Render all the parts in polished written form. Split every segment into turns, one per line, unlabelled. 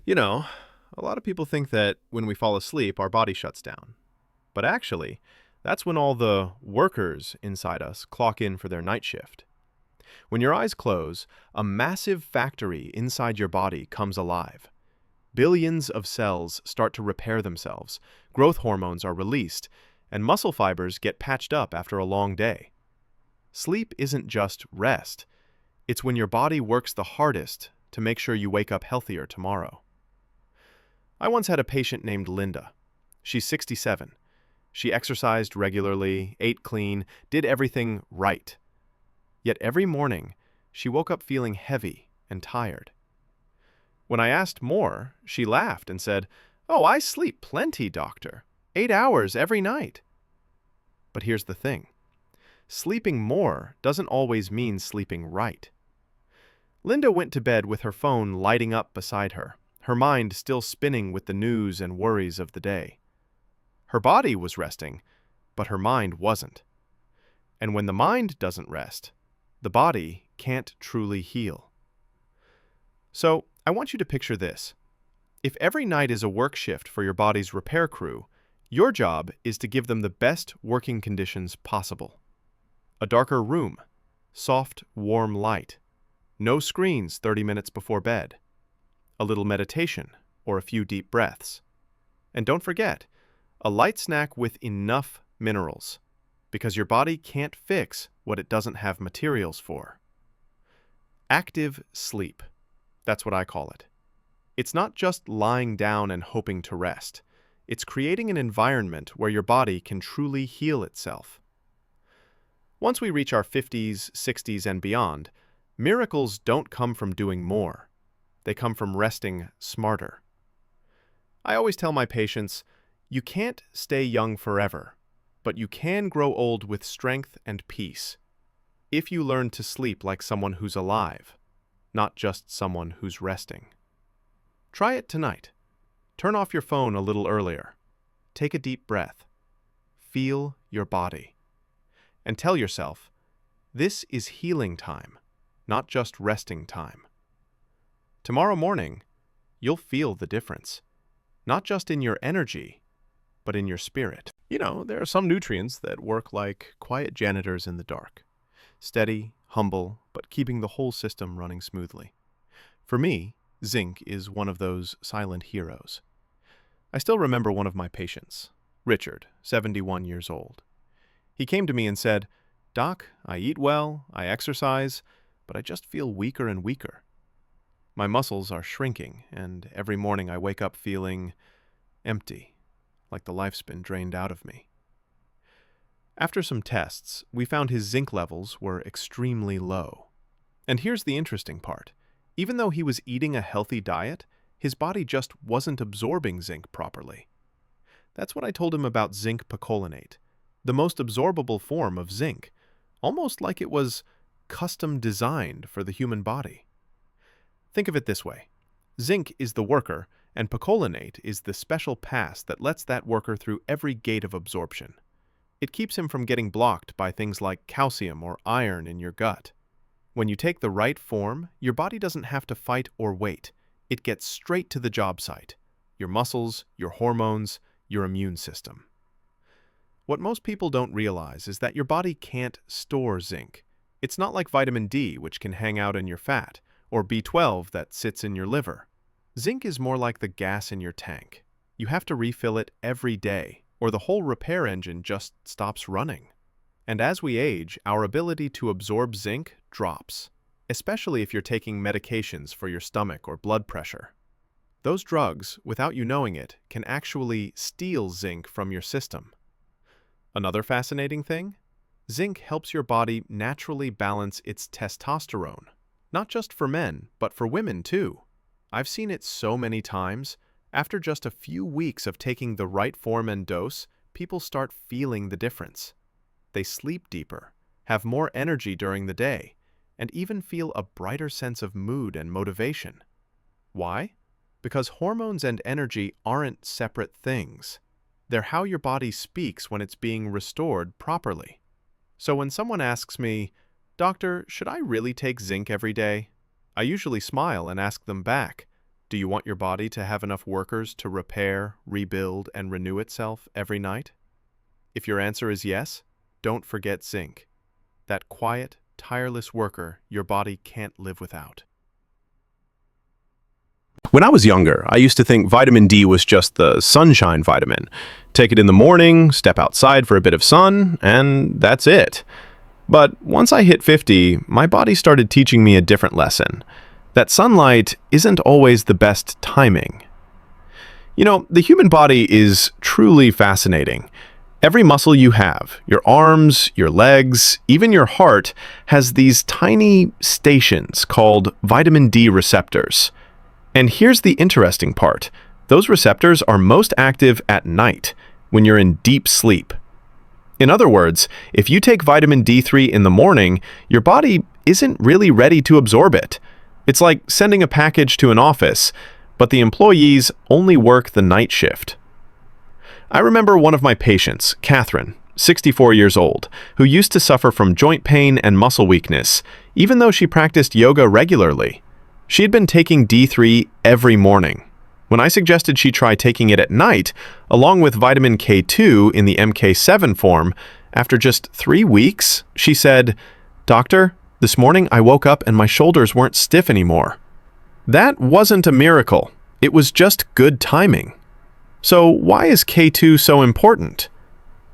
You know, a lot of people think that when we fall asleep, our body shuts down. But actually, that's when all the workers inside us clock in for their night shift. When your eyes close, a massive factory inside your body comes alive. Billions of cells start to repair themselves, growth hormones are released, and muscle fibers get patched up after a long day. Sleep isn't just rest, it's when your body works the hardest to make sure you wake up healthier tomorrow. I once had a patient named Linda. She's 67. She exercised regularly, ate clean, did everything right. Yet every morning, she woke up feeling heavy and tired. When I asked more, she laughed and said, "Oh, I sleep plenty, doctor. 8 hours every night." But here's the thing. Sleeping more doesn't always mean sleeping right. Linda went to bed with her phone lighting up beside her mind still spinning with the news and worries of the day. Her body was resting, but her mind wasn't. And when the mind doesn't rest, the body can't truly heal. So, I want you to picture this. If every night is a work shift for your body's repair crew, your job is to give them the best working conditions possible. A darker room, soft, warm light, no screens 30 minutes before bed, a little meditation or a few deep breaths. And don't forget, a light snack with enough minerals, because your body can't fix what it doesn't have materials for. Active sleep. That's what I call it. It's not just lying down and hoping to rest. It's creating an environment where your body can truly heal itself. Once we reach our 50s, 60s, and beyond, miracles don't come from doing more. They come from resting smarter. I always tell my patients, you can't stay young forever, but you can grow old with strength and peace if you learn to sleep like someone who's alive, not just someone who's resting. Try it tonight. Turn off your phone a little earlier. Take a deep breath. Feel your body. And tell yourself, this is healing time, not just resting time. Tomorrow morning, you'll feel the difference, not just in your energy, but in your spirit. You know, there are some nutrients that work like quiet janitors in the dark. Steady, humble, but keeping the whole system running smoothly. For me, zinc is one of those silent heroes. I still remember one of my patients, Richard, 71 years old. He came to me and said, "Doc, I eat well, I exercise, but I just feel weaker and weaker. My muscles are shrinking, and every morning I wake up feeling empty, like the life's been drained out of me." After some tests, we found his zinc levels were extremely low. And here's the interesting part. Even though he was eating a healthy diet, his body just wasn't absorbing zinc properly. That's what I told him about zinc picolinate, the most absorbable form of zinc, almost like it was custom designed for the human body. Think of it this way. Zinc is the worker, and picolinate is the special pass that lets that worker through every gate of absorption. It keeps him from getting blocked by things like calcium or iron in your gut. When you take the right form, your body doesn't have to fight or wait. It gets straight to the job site, your muscles, your hormones, your immune system. What most people don't realize is that your body can't store zinc. It's not like vitamin D, which can hang out in your fat, or B12 that sits in your liver. Zinc is more like the gas in your tank. You have to refill it every day, or the whole repair engine just stops running. And as we age, our ability to absorb zinc drops, especially if you're taking medications for your stomach or blood pressure. Those drugs, without you knowing it, can actually steal zinc from your system. Another fascinating thing? Zinc helps your body naturally balance its testosterone. Not just for men, but for women too. I've seen it so many times. After just a few weeks of taking the right form and dose, people start feeling the difference. They sleep deeper, have more energy during the day, and even feel a brighter sense of mood and motivation. Why? Because hormones and energy aren't separate things. They're how your body speaks when it's being restored properly. So when someone asks me, "Doctor, should I really take zinc every day?" I usually smile and ask them back, Do you want your body to have enough workers to repair, rebuild, and renew itself every night? If your answer is yes, don't forget zinc. That quiet, tireless worker your body can't live without. When I was younger, I used to think vitamin D was just the sunshine vitamin. Take it in the morning, step outside for a bit of sun, and that's it. But once I hit 50, my body started teaching me a different lesson. That sunlight isn't always the best timing. You know, the human body is truly fascinating. Every muscle you have, your arms, your legs, even your heart, has these tiny stations called vitamin D receptors. And here's the interesting part. Those receptors are most active at night, when you're in deep sleep. In other words, if you take vitamin D3 in the morning, your body isn't really ready to absorb it. It's like sending a package to an office, but the employees only work the night shift. I remember one of my patients, Catherine, 64 years old, who used to suffer from joint pain and muscle weakness, even though she practiced yoga regularly. She had been taking D3 every morning. When I suggested she try taking it at night, along with vitamin K2 in the MK7 form, after just 3 weeks, she said, "Doctor, this morning I woke up and my shoulders weren't stiff anymore." That wasn't a miracle. It was just good timing. So why is K2 so important?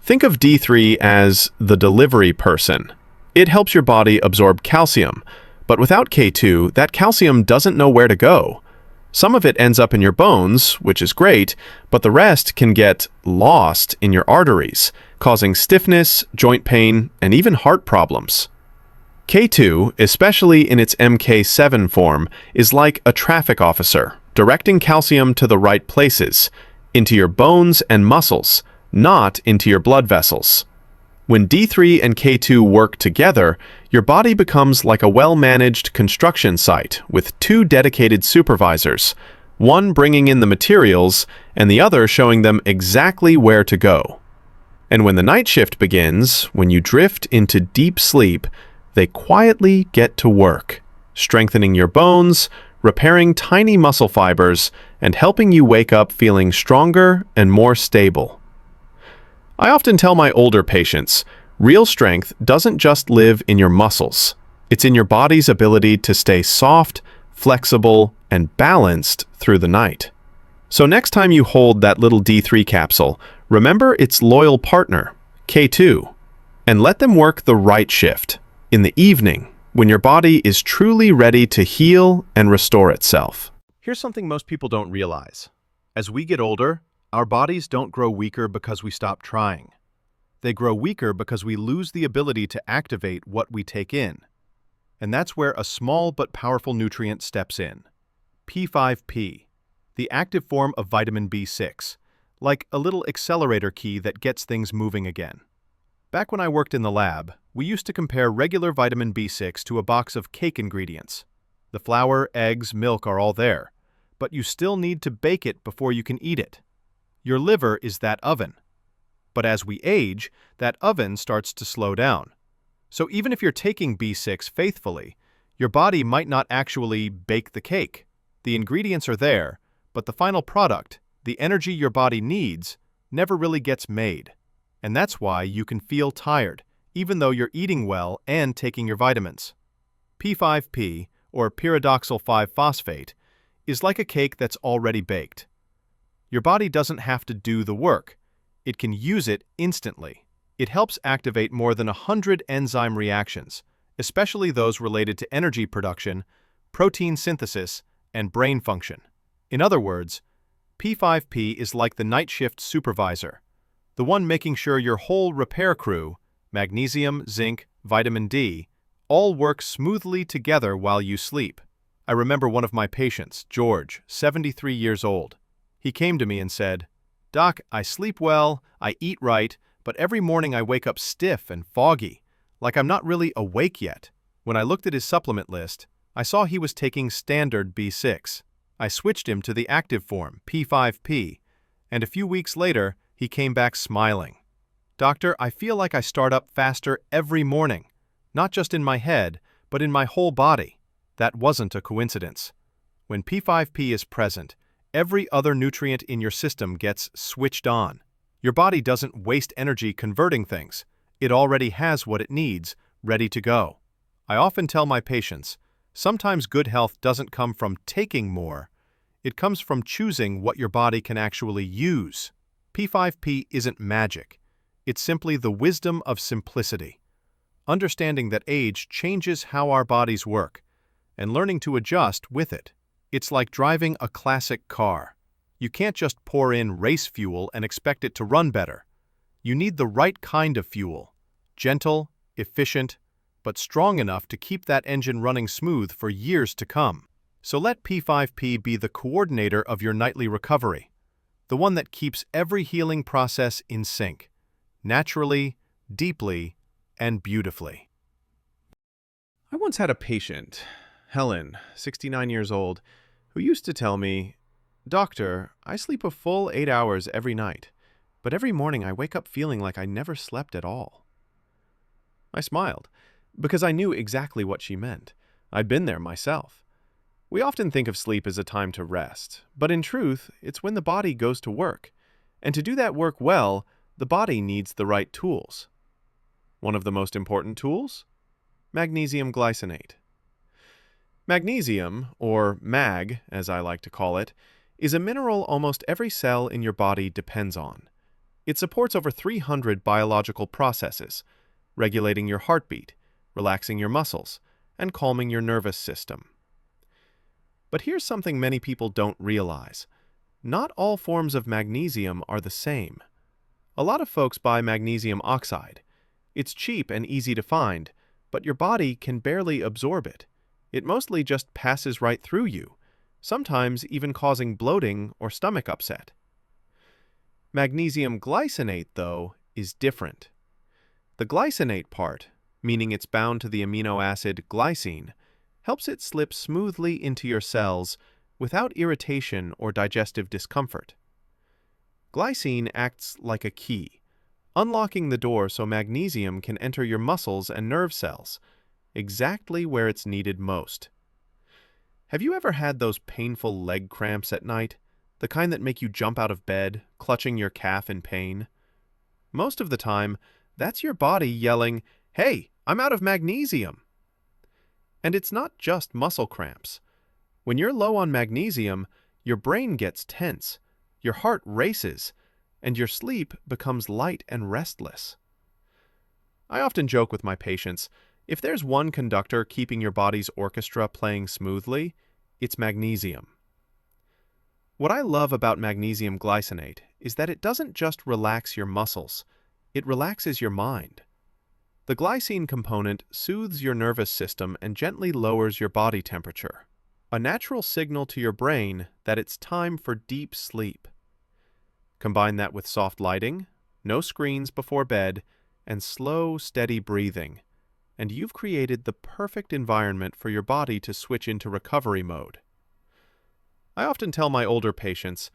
Think of D3 as the delivery person. It helps your body absorb calcium, but without K2, that calcium doesn't know where to go. Some of it ends up in your bones, which is great, but the rest can get lost in your arteries, causing stiffness, joint pain, and even heart problems. K2, especially in its MK7 form, is like a traffic officer, directing calcium to the right places, into your bones and muscles, not into your blood vessels. When D3 and K2 work together, your body becomes like a well-managed construction site with 2 dedicated supervisors, one bringing in the materials and the other showing them exactly where to go. And when the night shift begins, when you drift into deep sleep, they quietly get to work, strengthening your bones, repairing tiny muscle fibers, and helping you wake up feeling stronger and more stable. I often tell my older patients, real strength doesn't just live in your muscles. It's in your body's ability to stay soft, flexible, and balanced through the night. So next time you hold that little D3 capsule, remember its loyal partner, K2, and let them work the right shift, in the evening, when your body is truly ready to heal and restore itself. Here's something most people don't realize. As we get older, our bodies don't grow weaker because we stop trying. They grow weaker because we lose the ability to activate what we take in. And that's where a small but powerful nutrient steps in. P5P, the active form of vitamin B6, like a little accelerator key that gets things moving again. Back when I worked in the lab, we used to compare regular vitamin B6 to a box of cake ingredients. The flour, eggs, milk are all there, but you still need to bake it before you can eat it. Your liver is that oven. But as we age, that oven starts to slow down. So even if you're taking B6 faithfully, your body might not actually bake the cake. The ingredients are there, but the final product, the energy your body needs, never really gets made. And that's why you can feel tired, even though you're eating well and taking your vitamins. P5P, or pyridoxal 5-phosphate, is like a cake that's already baked. Your body doesn't have to do the work. It can use it instantly. It helps activate more than 100 enzyme reactions, especially those related to energy production, protein synthesis, and brain function. In other words, P5P is like the night shift supervisor, the one making sure your whole repair crew, magnesium, zinc, vitamin D, all work smoothly together while you sleep. I remember one of my patients, George, 73 years old. He came to me and said, "Doc, I sleep well, I eat right, but every morning I wake up stiff and foggy, like I'm not really awake yet." When I looked at his supplement list, I saw he was taking standard B6. I switched him to the active form, P5P, and a few weeks later, he came back smiling. "Doctor, I feel like I start up faster every morning, not just in my head, but in my whole body." That wasn't a coincidence. When P5P is present, every other nutrient in your system gets switched on. Your body doesn't waste energy converting things. It already has what it needs, ready to go. I often tell my patients, sometimes good health doesn't come from taking more. It comes from choosing what your body can actually use. P5P isn't magic. It's simply the wisdom of simplicity. Understanding that age changes how our bodies work, and learning to adjust with it. It's like driving a classic car. You can't just pour in race fuel and expect it to run better. You need the right kind of fuel. Gentle, efficient, but strong enough to keep that engine running smooth for years to come. So let P5P be the coordinator of your nightly recovery, the one that keeps every healing process in sync, naturally, deeply, and beautifully. I once had a patient, Helen, 69 years old, who used to tell me, "Doctor, I sleep a full 8 hours every night, but every morning I wake up feeling like I never slept at all." I smiled, because I knew exactly what she meant. I'd been there myself. We often think of sleep as a time to rest, but in truth, it's when the body goes to work. And to do that work well, the body needs the right tools. One of the most important tools? Magnesium glycinate. Magnesium, or MAG, as I like to call it, is a mineral almost every cell in your body depends on. It supports over 300 biological processes, regulating your heartbeat, relaxing your muscles, and calming your nervous system. But here's something many people don't realize. Not all forms of magnesium are the same. A lot of folks buy magnesium oxide. It's cheap and easy to find, but your body can barely absorb it. It mostly just passes right through you, sometimes even causing bloating or stomach upset. Magnesium glycinate, though, is different. The glycinate part, meaning it's bound to the amino acid glycine, helps it slip smoothly into your cells without irritation or digestive discomfort. Glycine acts like a key, unlocking the door so magnesium can enter your muscles and nerve cells, exactly where it's needed most. Have you ever had those painful leg cramps at night, the kind that make you jump out of bed, clutching your calf in pain? Most of the time, that's your body yelling, "Hey, I'm out of magnesium!" And it's not just muscle cramps. When you're low on magnesium, your brain gets tense, your heart races, and your sleep becomes light and restless. I often joke with my patients, if there's one conductor keeping your body's orchestra playing smoothly, it's magnesium. What I love about magnesium glycinate is that it doesn't just relax your muscles, it relaxes your mind. The glycine component soothes your nervous system and gently lowers your body temperature, a natural signal to your brain that it's time for deep sleep. Combine that with soft lighting, no screens before bed, and slow, steady breathing, and you've created the perfect environment for your body to switch into recovery mode. I often tell my older patients,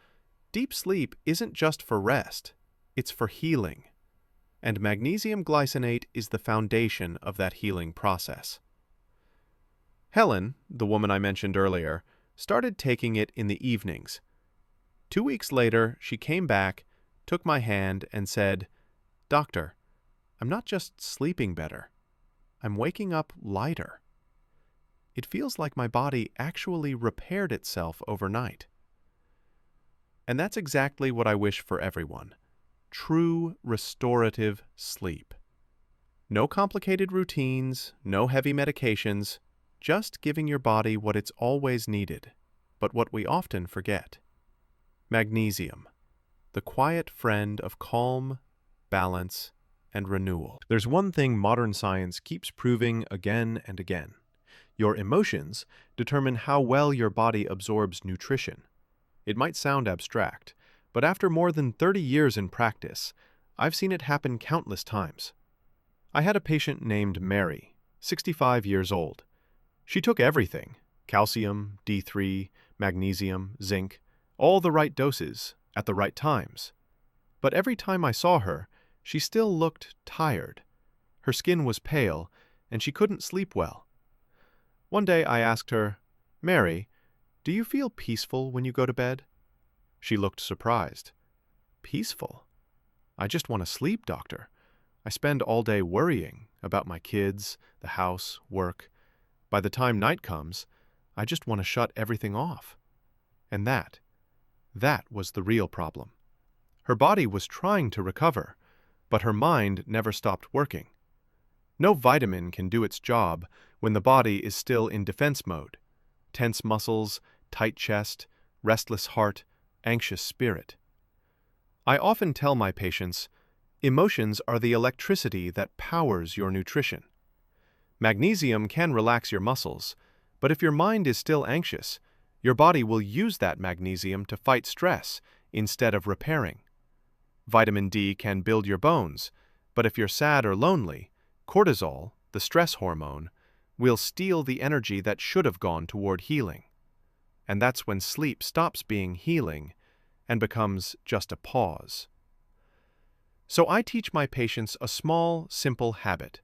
deep sleep isn't just for rest, it's for healing. And magnesium glycinate is the foundation of that healing process. Helen, the woman I mentioned earlier, started taking it in the evenings. 2 weeks later, she came back, took my hand, and said, "Doctor, I'm not just sleeping better. I'm waking up lighter. It feels like my body actually repaired itself overnight." And that's exactly what I wish for everyone. True restorative sleep. No complicated routines, no heavy medications, just giving your body what it's always needed, but what we often forget. Magnesium, the quiet friend of calm, balance, and renewal. There's one thing modern science keeps proving again and again. Your emotions determine how well your body absorbs nutrition. It might sound abstract, but after more than 30 years in practice, I've seen it happen countless times. I had a patient named Mary, 65 years old. She took everything, calcium, D3, magnesium, zinc, all the right doses, at the right times. But every time I saw her, she still looked tired. Her skin was pale, and she couldn't sleep well. One day I asked her, "Mary, "Do you feel peaceful when you go to bed?" She looked surprised. "Peaceful? I just want to sleep, doctor. I spend all day worrying about my kids, the house, work. By the time night comes, I just want to shut everything off." And that was the real problem. Her body was trying to recover, but her mind never stopped working. No vitamin can do its job when the body is still in defense mode. Tense muscles, tight chest, restless heart, anxious spirit. I often tell my patients, emotions are the electricity that powers your nutrition. Magnesium can relax your muscles, but if your mind is still anxious, your body will use that magnesium to fight stress instead of repairing. Vitamin D can build your bones, but if you're sad or lonely, cortisol, the stress hormone, will steal the energy that should have gone toward healing. And that's when sleep stops being healing and becomes just a pause. So I teach my patients a small, simple habit.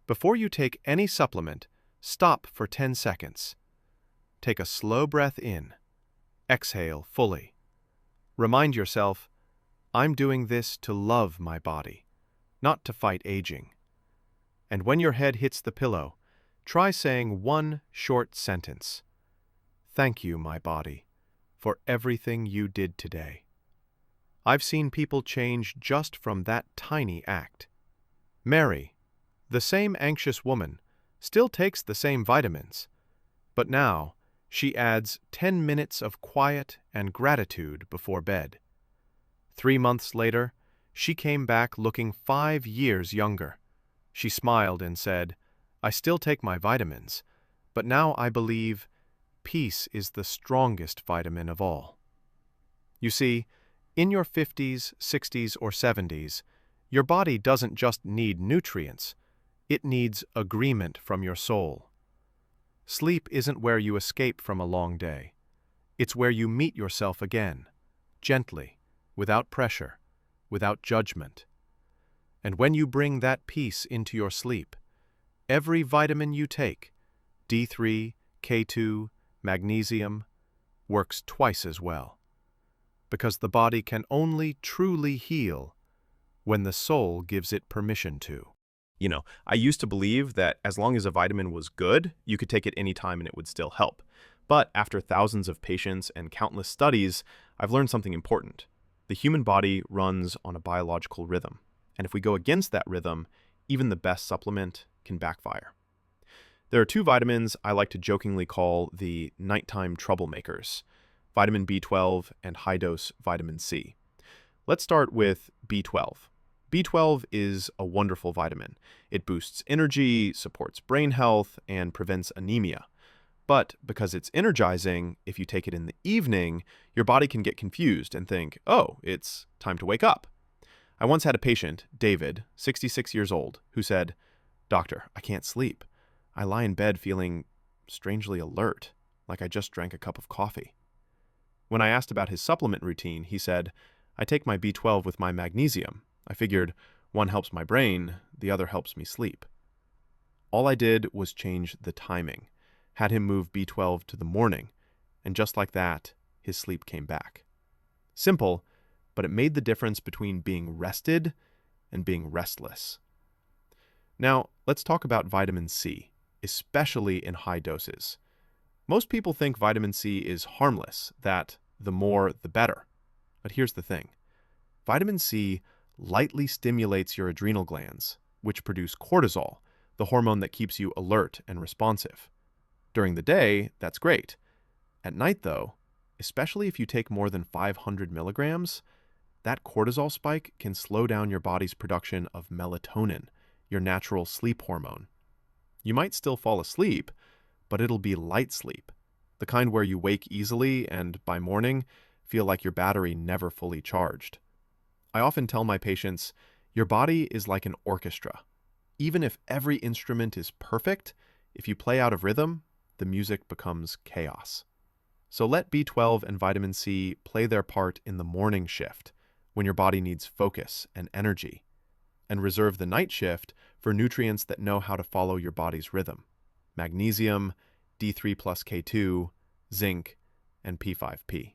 Before you take any supplement, stop for 10 seconds. Take a slow breath in. Exhale fully. Remind yourself, I'm doing this to love my body, not to fight aging. And when your head hits the pillow, try saying one short sentence. Thank you, my body, for everything you did today. I've seen people change just from that tiny act. Mary, the same anxious woman, still takes the same vitamins, but now she adds 10 minutes of quiet and gratitude before bed. 3 months later, she came back looking 5 years younger. She smiled and said, I still take my vitamins, but now I believe peace is the strongest vitamin of all. You see, in your 50s, 60s, or 70s, your body doesn't just need nutrients, it needs agreement from your soul. Sleep isn't where you escape from a long day. It's where you meet yourself again, gently, without pressure, without judgment. And when you bring that peace into your sleep, every vitamin you take, D3, K2, magnesium, works twice as well. Because the body can only truly heal when the soul gives it permission to.
I used to believe that as long as a vitamin was good, you could take it anytime and it would still help. But after thousands of patients and countless studies, I've learned something important. The human body runs on a biological rhythm. And if we go against that rhythm, even the best supplement can backfire. There are 2 vitamins I like to jokingly call the nighttime troublemakers, vitamin B12 and high-dose vitamin C. Let's start with B12. B12 is a wonderful vitamin. It boosts energy, supports brain health, and prevents anemia. But because it's energizing, if you take it in the evening, your body can get confused and think, oh, it's time to wake up. I once had a patient, David, 66 years old, who said, Doctor, I can't sleep. I lie in bed feeling strangely alert, like I just drank a cup of coffee. When I asked about his supplement routine, he said, I take my B12 with my magnesium. I figured one helps my brain, the other helps me sleep. All I did was change the timing, had him move B12 to the morning, and just like that, his sleep came back. Simple, but it made the difference between being rested and being restless. Now, let's talk about vitamin C, especially in high doses. Most people think vitamin C is harmless, that the more the better. But here's the thing. Vitamin C lightly stimulates your adrenal glands, which produce cortisol, the hormone that keeps you alert and responsive. During the day, that's great. At night, though, especially if you take more than 500 milligrams, that cortisol spike can slow down your body's production of melatonin, your natural sleep hormone. You might still fall asleep, but it'll be light sleep, the kind where you wake easily and, by morning, feel like your battery never fully charged. I often tell my patients, your body is like an orchestra. Even if every instrument is perfect, if you play out of rhythm, the music becomes chaos. So let B12 and vitamin C play their part in the morning shift, when your body needs focus and energy, and reserve the night shift for nutrients that know how to follow your body's rhythm. Magnesium, D3 plus K2, zinc,
and P5P.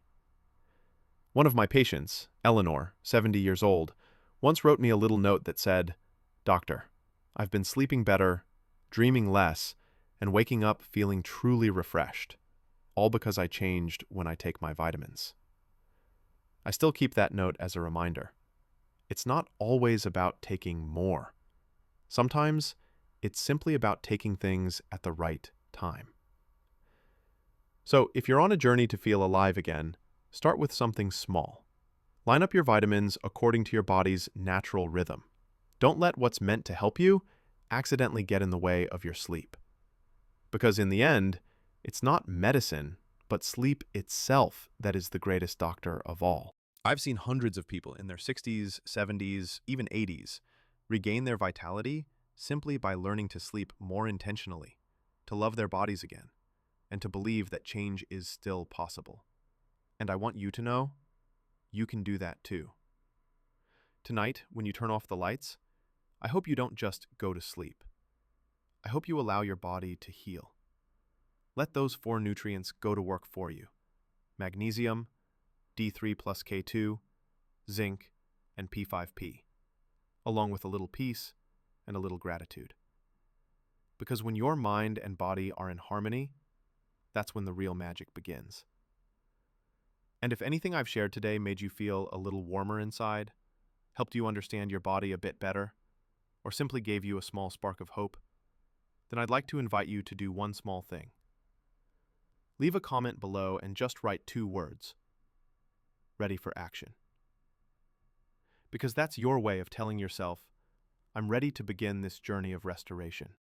One of my patients, Eleanor, 70 years old, once wrote me a little note that said, "Doctor, I've been sleeping better, dreaming less, and waking up feeling truly refreshed, all because I changed when I take my vitamins." I still keep that note as a reminder. It's not always about taking more. Sometimes it's simply about taking things at the right time. So if you're on a journey to feel alive again, start with something small. Line up your vitamins according to your body's natural rhythm. Don't let what's meant to help you accidentally get in the way of your sleep. Because in the end, it's not medicine, but sleep itself that is the greatest doctor of all. I've seen hundreds of people in their 60s, 70s, even 80s regain their vitality simply by learning to sleep more intentionally, to love their bodies again, and to believe that change is still possible. And I want you to know, you can do that too. Tonight, when you turn off the lights, I hope you don't just go to sleep. I hope you allow your body to heal. Let those 4 nutrients go to work for you: magnesium, D3 plus K2, zinc, and P5P, along with a little peace and a little gratitude. Because when your mind and body are in harmony, that's when the real magic begins. And if anything I've shared today made you feel a little warmer inside, helped you understand your body a bit better, or simply gave you a small spark of hope, then I'd like to invite you to do one small thing. Leave a comment below and just write 2 words: ready for action. Because that's your way of telling yourself, I'm ready to begin this journey of restoration.